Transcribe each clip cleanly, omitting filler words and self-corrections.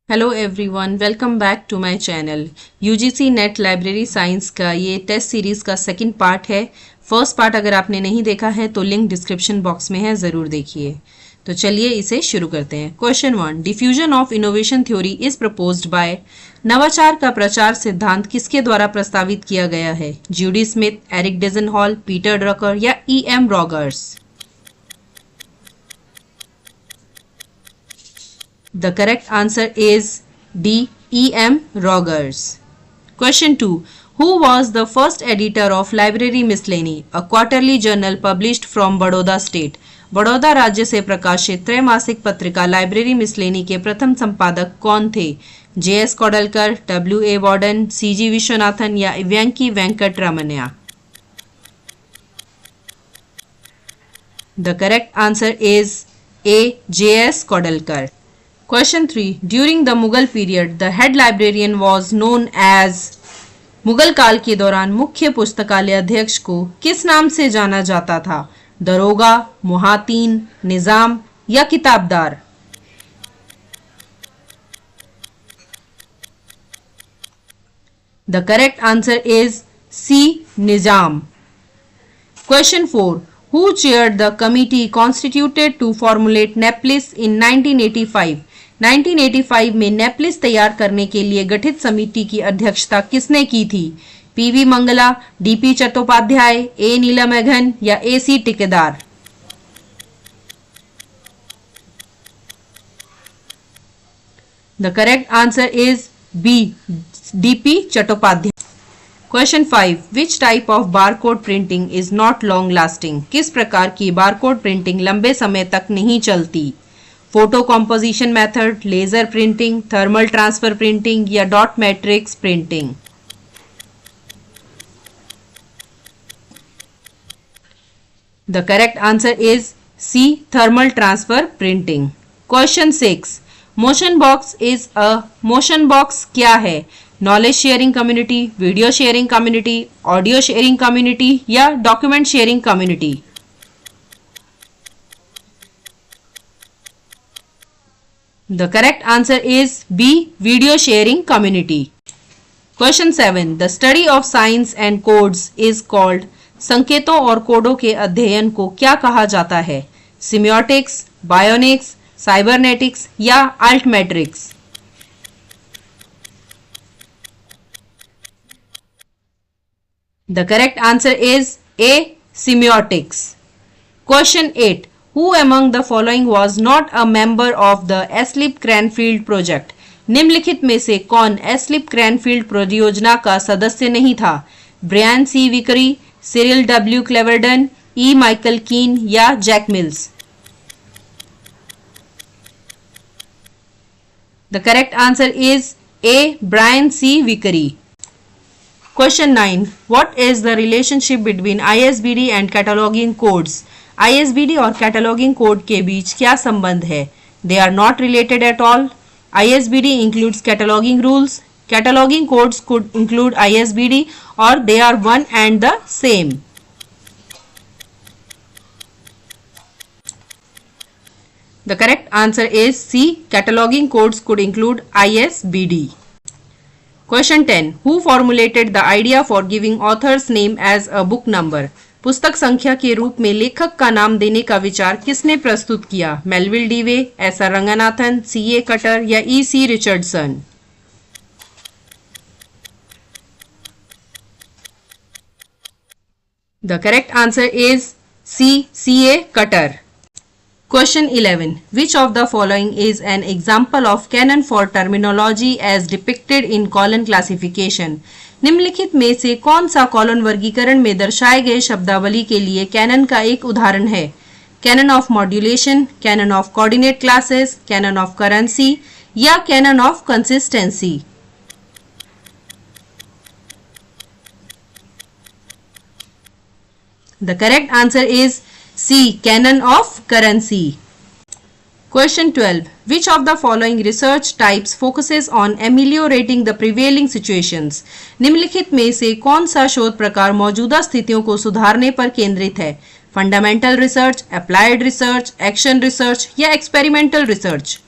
Hello everyone, welcome back to my channel. UGC NET library science का ये test series का second part है। First part अगर आपने नहीं देखा है तो लिंक डिस्क्रिप्शन बॉक्स में है, ज़रूर देखिए। तो चलिए इसे शुरू करते हैं। Question 1, diffusion of innovation theory is proposed by. नवाचार का प्रचार सिद्धांत किसके द्वारा प्रस्तावित किया गया है? ज्यूडी स्मिथ, एरिक डिजनहॉल, पीटर ड्रकर या E.M. Rogers? The correct answer is D. E.M. Rogers. Question 2. Who was the first editor of Library Miscellany, a quarterly journal published from Baroda State? Baroda राज्य से प्रकाशित त्रैमासिक पत्रिका लाइब्रेरी मिसलेनी के प्रथम संपादक कौन थे? J.S. Kodalkar, W.A. Warden, C.G. Viswanathan या वेंकी Venkat रमन्या? The correct answer is A. J.S. Kodalkar. Question 3. During the Mughal period, the head librarian was known as. Mughal काल के दौरान मुख्य पुस्तकालय अध्यक्ष को किस नाम से जाना जाता था? दरोगा, मुहातीन, निजाम या किताबदार? The correct answer is C. Nizam. Question 4. Who chaired the committee constituted to formulate NAPLIS in 1985? 1985 में नेपलिस तैयार करने के लिए गठित समिति की अध्यक्षता किसने की थी? पीवी मंगला, डीपी चट्टोपाध्याय, ए नीलमेघन या AC टिकेदार? The correct answer is B. DP Chattopadhyay. Question 5. Which type of barcode printing is not long lasting? किस प्रकार की बारकोड प्रिंटिंग लंबे समय तक नहीं चलती? Photo composition method, laser printing, thermal transfer printing या dot matrix printing? The correct answer is C. Thermal transfer printing. Question 6. Motion box is a. Motion box क्या है? Knowledge sharing community, video sharing community, audio sharing community या document sharing community? The correct answer is B. Video sharing community. Question 7. The study of signs and codes is called. संकेतों और कोडों के अध्ययन को क्या कहा जाता है? सिम्योटिक्स, बायोनिक्स, साइबरनेटिक्स या अल्टमेट्रिक्स? The correct answer is A. Semiotics. Question 8. Who among the following was not a member of the Aslib Cranfield project? निम्नलिखित में से कौन एस्लिप क्रैनफील्ड परियोजना का सदस्य नहीं था? Brian C Vickery, Cyril W. Cleverdon, E. Michael Keen या Jack Mills? The correct answer is A. Brian C Vickery. Question 9. What is the relationship between ISBD and cataloging codes? ISBD और cataloguing code के बीच क्या संबंध है? They are not related at all. ISBD includes cataloging rules. Cataloging codes could include ISBD or they are one and the same. The correct answer is C. Cataloging codes could include ISBD. Question 10. Who formulated the idea for giving author's name as a book number? पुस्तक संख्या के रूप में लेखक का नाम देने का विचार किसने प्रस्तुत किया? Melville डीवे, S.R. Ranganathan, C.A. Cutter या E.C. Richardson? The correct answer is C. C.A. Cutter. Question 11. Which of the following is an example of canon for terminology as depicted in colon classification? निम्नलिखित में से कौन सा कॉलन वर्गीकरण में दर्शाए गए शब्दावली के लिए कैनन का एक उदाहरण है? Canon of modulation, canon of coordinate classes, canon of currency या canon of consistency? The correct answer is C. Canon of currency. Question 12. Which of the following research types focuses on ameliorating the prevailing situations? निम्नलिखित में से कौन सा शोध प्रकार मौजूदा स्थितियों को सुधारने पर केंद्रित है? Fundamental research, applied research, action research या experimental research?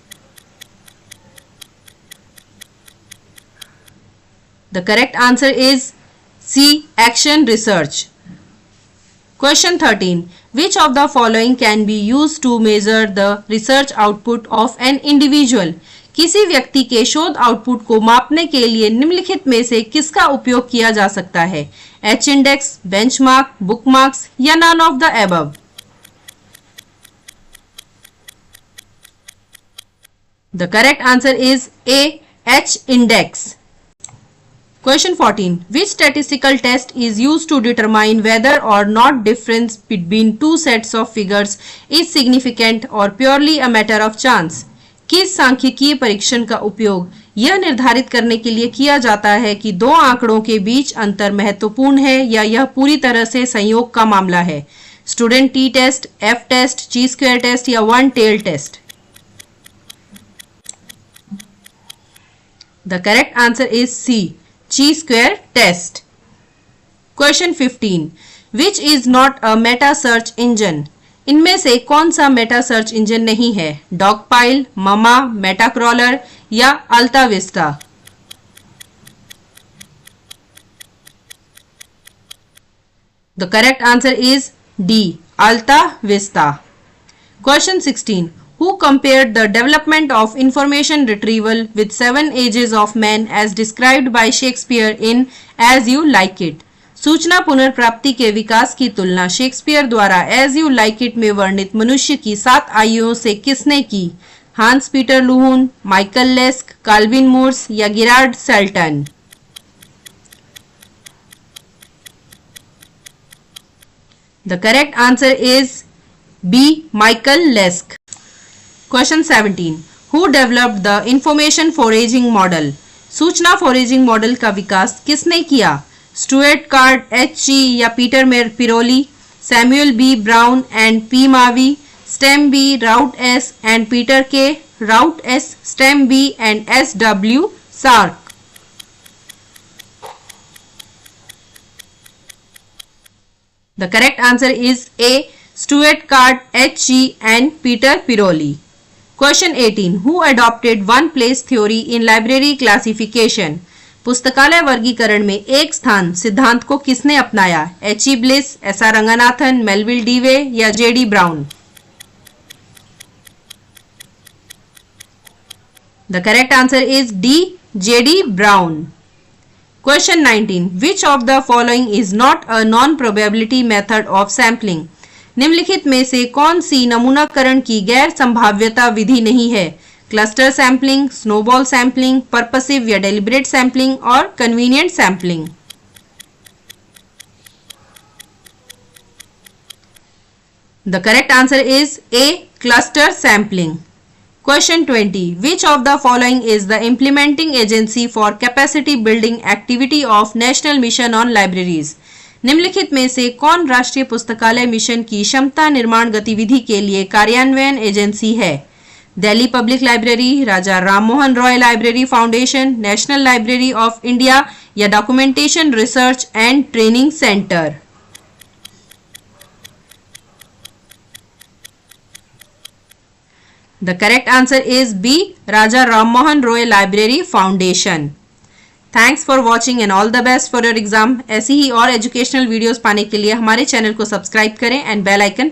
The correct answer is C. Action research. Question 13. Which of the following can be used to measure the research output of an individual? किसी व्यक्ति के शोध output को मापने के लिए निम्नलिखित में से किसका उपयोग किया जा सकता है? एच इंडेक्स, बेंचमार्क, बुकमार्क्स या none of the above? The correct answer is A. H index. Question 14. Which statistical test is used to determine whether or not difference between two sets of figures is significant or purely a matter of chance? किस सांख्यिकीय परीक्षण का उपयोग यह निर्धारित करने के लिए किया जाता है कि दो आंकड़ों के बीच अंतर महत्वपूर्ण है या यह पूरी तरह से संयोग का मामला है? Student T test, F test, chi square test या one tail test? The correct answer is C. Chi square test. Question 15. Which is not a meta search engine? इनमें से कौन सा मेटा सर्च इंजन नहीं है? डॉगपाइल, ममा, मेटाक्रॉलर या अल्ता Vista? The correct answer is D. Alta Vista. Question 16. Who compared the development of information retrieval with 7 ages of man as described by Shakespeare in As You Like It? सूचना पुनर्प्राप्ति के विकास की तुलना Shakespeare द्वारा As You Like It में वर्णित मनुष्य की 7 आयुओं से किसने की? Hans Peter Luhn, Michael Lesk, Calvin Mooers या Gerard Salton? The correct answer is B. Michael Lesk. Question 17. Who developed the information foraging model? सूचना फोरेजिंग मॉडल का विकास किसने किया? Stuart Card, H.G. या Peter Pirolli, Samuel B Brown and P Mawi, Stem B, Rout S and Peter K, Rout S, Stem B and S.W. Sark? The correct answer is A. Stuart Card, H.G. and Peter Piroli. Question 18. Who adopted one place theory in library classification? पुस्तकालय वर्गीकरण में एक स्थान सिद्धांत को किसने अपनाया? H.E. Bliss, S.R. Ranganathan, Melville डीवे या J.D. Brown? The correct answer is D. J.D. Brown. Question 19. Which of the following is not a non-probability method of sampling? निम्नलिखित में से कौन सी नमूनाकरण की गैर संभाव्यता विधि नहीं है? Cluster sampling, snowball sampling, purposive या डेलिब्रेट सैंपलिंग और convenient sampling? The correct answer is A. Cluster sampling. Question 20. Which of the following is the implementing agency for capacity building activity of National Mission on Libraries? निम्नलिखित में से कौन राष्ट्रीय पुस्तकालय mission की क्षमता निर्माण गतिविधि के लिए कार्यान्वयन एजेंसी है? Delhi public library, Raja Rammohan Roy library foundation, national library of India या documentation research and training centre? The correct answer is B. Raja Rammohan Roy Library Foundation. Thanks for watching and all the best for your exam. ऐसी ही और educational videos पाने के लिए हमारे channel को subscribe करें and bell icon